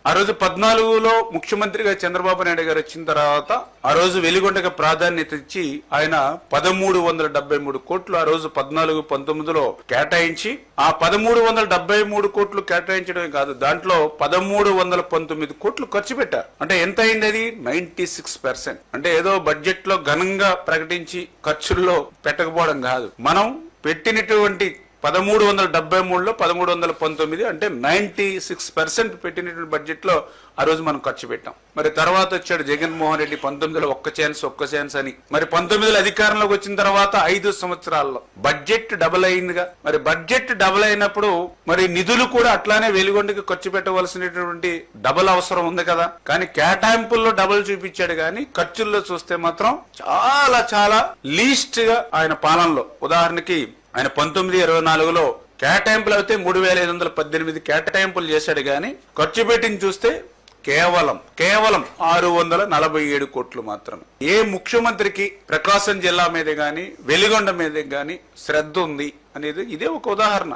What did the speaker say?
ఆ రోజు 14లో ముఖ్యమంత్రిగా చంద్రబాబు నాయుడు గారు వచ్చిన తర్వాత ఆ రోజు వెలిగొండకి ప్రాధాన్యత ఇచ్చి ఆయన 1373 కోట్లు ఆ రోజు 14-19లో కేటాయించి ఆ 1373 కోట్లు కేటాయించడమే కాదు, దాంట్లో 1319 కోట్లు ఖర్చు పెట్టారు. అంటే ఎంత అయింది అది? 96%. అంటే ఏదో బడ్జెట్ లో ఘనంగా ప్రకటించి ఖర్చుల్లో పెట్టకపోవడం కాదు, మనం పెట్టినటువంటి 1373లో 1319 అంటే 96% పెట్టినటువంటి బడ్జెట్ లో ఆ రోజు మనం ఖర్చు పెట్టాం. మరి తర్వాత వచ్చాడు జగన్మోహన్ రెడ్డి 19లో ఒక్క ఛాన్స్ అని. మరి 19లో అధికారంలోకి వచ్చిన తర్వాత 5 సంవత్సరాల్లో బడ్జెట్ డబుల్ అయిందిగా. మరి బడ్జెట్ డబుల్ అయినప్పుడు మరి నిధులు కూడా అట్లానే వెలుగొండకి ఖర్చు పెట్టవలసినటువంటి డబుల్ అవసరం ఉంది కదా. కానీ కేటాయింపుల్లో డబుల్ చూపించాడు, కానీ ఖర్చుల్లో చూస్తే మాత్రం చాలా లీస్ట్ గా ఆయన పాలనలో. ఉదాహరణకి ఆయన 1924లో కేటాయింపులు అయితే 3518 కేటాయింపులు చేశాడు, గాని ఖర్చు పెట్టింది చూస్తే కేవలం 647 కోట్లు మాత్రమే. ఏ ముఖ్యమంత్రికి ప్రకాశం జిల్లా మీద గాని వెలిగొండ మీద గాని శ్రద్ధ ఉంది అనేది ఇదే ఒక ఉదాహరణ.